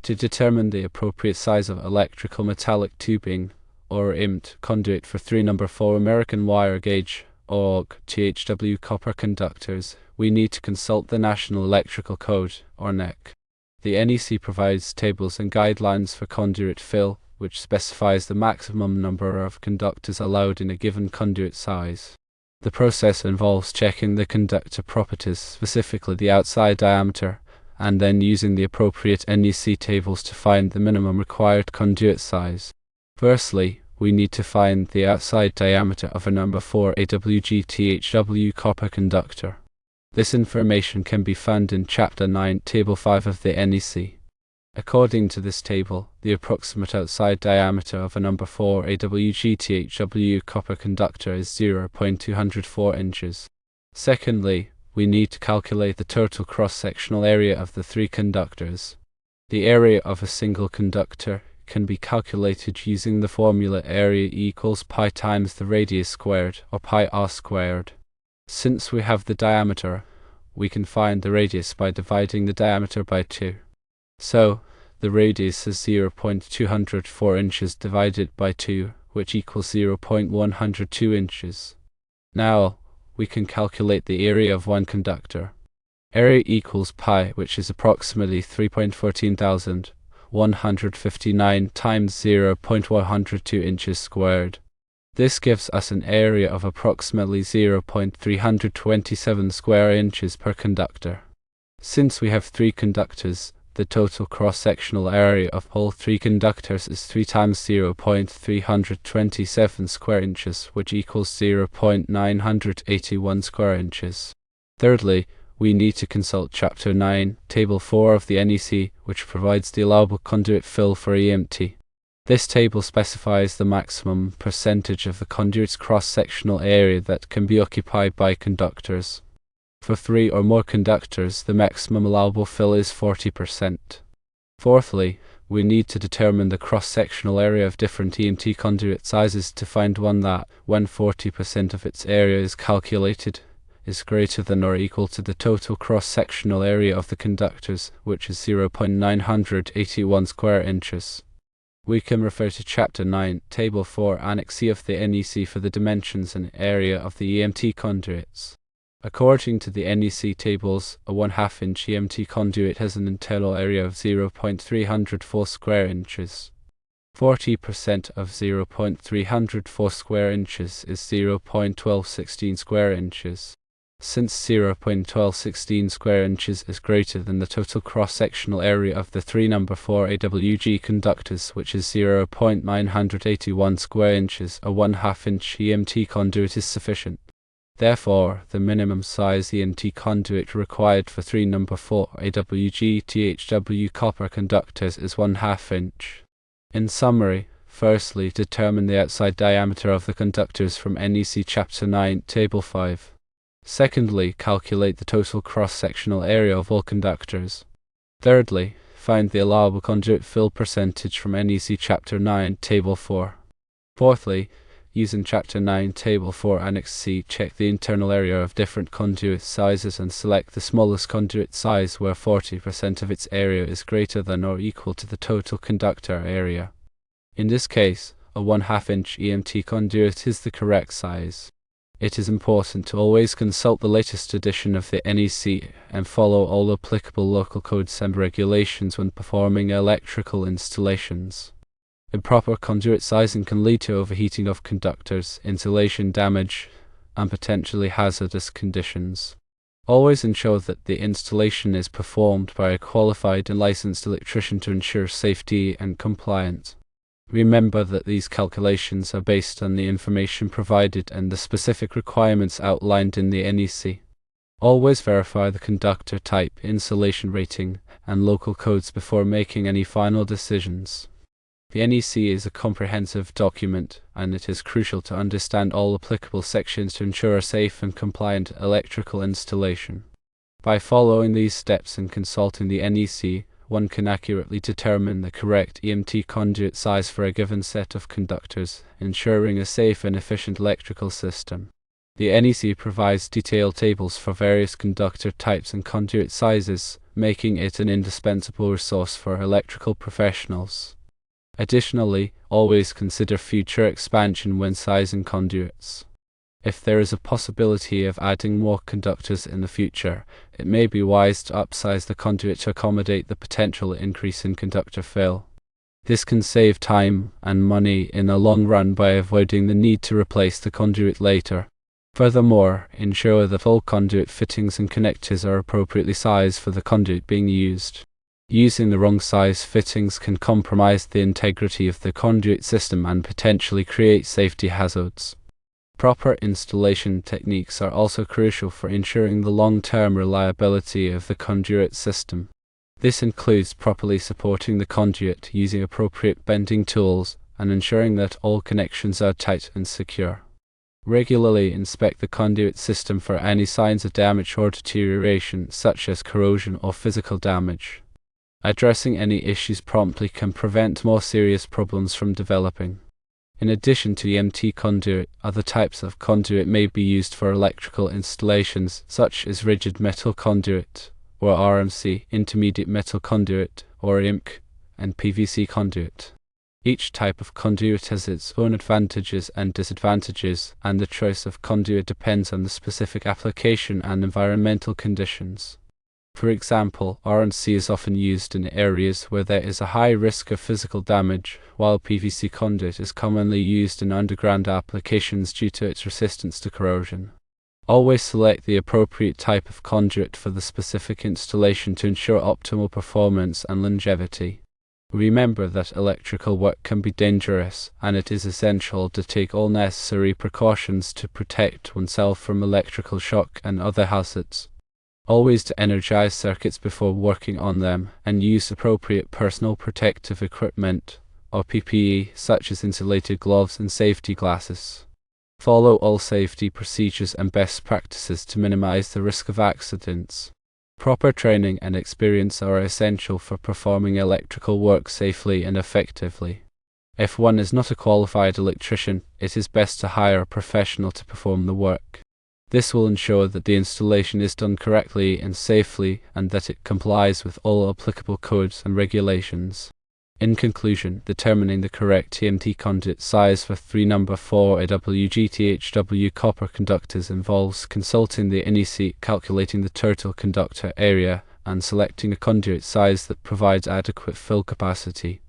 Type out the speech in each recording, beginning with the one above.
To determine the appropriate size of electrical metallic tubing, or EMT conduit for 3 No. 4 American wire gauge AWG THW copper conductors, we need to consult the National Electrical Code, or NEC. The NEC provides tables and guidelines for conduit fill, which specifies the maximum number of conductors allowed in a given conduit size. The process involves checking the conductor properties, specifically the outside diameter, and then using the appropriate NEC tables to find the minimum required conduit size. Firstly, we need to find the outside diameter of a No. 4 AWG THW copper conductor. This information can be found in Chapter 9, Table 5 of the NEC. According to this table, the approximate outside diameter of a No. 4 AWG THW copper conductor is 0.204 inches. Secondly, we need to calculate the total cross-sectional area of the 3 conductors. The area of a single conductor can be calculated using the formula area equals pi times the radius squared, or pi r squared. Since we have the diameter, we can find the radius by dividing the diameter by 2. So, the radius is 0.204 inches divided by 2, which equals 0.102 inches. Now, we can calculate the area of one conductor. Area equals pi, which is approximately 3.14,159 times 0.102 inches squared. This gives us an area of approximately 0.327 square inches per conductor. Since we have 3 conductors, the total cross-sectional area of all 3 conductors is 3 times 0.327 square inches, which equals 0.981 square inches. Thirdly, we need to consult Chapter 9, Table 4 of the NEC, which provides the allowable conduit fill for EMT. This table specifies the maximum percentage of the conduit's cross-sectional area that can be occupied by conductors. For 3 or more conductors, the maximum allowable fill is 40%. Fourthly, we need to determine the cross-sectional area of different EMT conduit sizes to find one that, when 40% of its area is calculated, is greater than or equal to the total cross-sectional area of the conductors, which is 0.981 square inches. We can refer to Chapter 9, Table 4, Annex C of the NEC for the dimensions and area of the EMT conduits. According to the NEC tables, a 1/2 inch EMT conduit has an internal area of 0.304 square inches. 40% of 0.304 square inches is 0.1216 square inches. Since 0.1216 square inches is greater than the total cross-sectional area of the 3 No. 4 AWG conductors, which is 0.981 square inches, a 1/2 inch EMT conduit is sufficient. Therefore, the minimum size EMT conduit required for 3 No. 4 AWG THW copper conductors is 1/2 inch. In summary, firstly, determine the outside diameter of the conductors from NEC Chapter 9, Table 5. Secondly, calculate the total cross-sectional area of all conductors. Thirdly, find the allowable conduit fill percentage from NEC Chapter 9, Table 4. Fourthly, using Chapter 9, Table 4, Annex C, check the internal area of different conduit sizes and select the smallest conduit size where 40% of its area is greater than or equal to the total conductor area. In this case, a 1/2 inch EMT conduit is the correct size. It is important to always consult the latest edition of the NEC and follow all applicable local codes and regulations when performing electrical installations. Improper conduit sizing can lead to overheating of conductors, insulation damage, and potentially hazardous conditions. Always ensure that the installation is performed by a qualified and licensed electrician to ensure safety and compliance. Remember that these calculations are based on the information provided and the specific requirements outlined in the NEC. Always verify the conductor type, insulation rating, and local codes before making any final decisions. The NEC is a comprehensive document, and it is crucial to understand all applicable sections to ensure a safe and compliant electrical installation. By following these steps and consulting the NEC, one can accurately determine the correct EMT conduit size for a given set of conductors, ensuring a safe and efficient electrical system. The NEC provides detailed tables for various conductor types and conduit sizes, making it an indispensable resource for electrical professionals. Additionally, always consider future expansion when sizing conduits. If there is a possibility of adding more conductors in the future, it may be wise to upsize the conduit to accommodate the potential increase in conductor fill. This can save time and money in the long run by avoiding the need to replace the conduit later. Furthermore, ensure that all conduit fittings and connectors are appropriately sized for the conduit being used. Using the wrong size fittings can compromise the integrity of the conduit system and potentially create safety hazards. Proper installation techniques are also crucial for ensuring the long-term reliability of the conduit system. This includes properly supporting the conduit using appropriate bending tools and ensuring that all connections are tight and secure. Regularly inspect the conduit system for any signs of damage or deterioration, such as corrosion or physical damage. Addressing any issues promptly can prevent more serious problems from developing. In addition to EMT conduit, other types of conduit may be used for electrical installations, such as rigid metal conduit, or RMC, intermediate metal conduit, or IMC, and PVC conduit. Each type of conduit has its own advantages and disadvantages, and the choice of conduit depends on the specific application and environmental conditions. For example, RMC is often used in areas where there is a high risk of physical damage, while PVC conduit is commonly used in underground applications due to its resistance to corrosion. Always select the appropriate type of conduit for the specific installation to ensure optimal performance and longevity. Remember that electrical work can be dangerous, and it is essential to take all necessary precautions to protect oneself from electrical shock and other hazards. Always to energize circuits before working on them, and use appropriate personal protective equipment, or PPE, such as insulated gloves and safety glasses. Follow all safety procedures and best practices to minimize the risk of accidents. Proper training and experience are essential for performing electrical work safely and effectively. If one is not a qualified electrician, it is best to hire a professional to perform the work. This will ensure that the installation is done correctly and safely, and that it complies with all applicable codes and regulations. In conclusion, determining the correct EMT conduit size for 3 number 4 AWG THW copper conductors involves consulting the NEC, calculating the total conductor area, and selecting a conduit size that provides adequate fill capacity.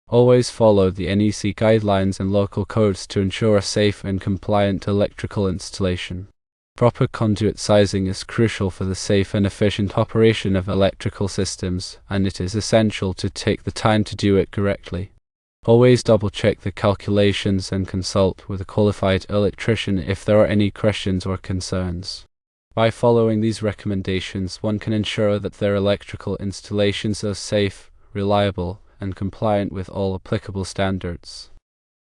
Always follow the NEC guidelines and local codes to ensure a safe and compliant electrical installation. Proper conduit sizing is crucial for the safe and efficient operation of electrical systems, and it is essential to take the time to do it correctly. Always double-check the calculations and consult with a qualified electrician if there are any questions or concerns. By following these recommendations, one can ensure that their electrical installations are safe, reliable, and compliant with all applicable standards.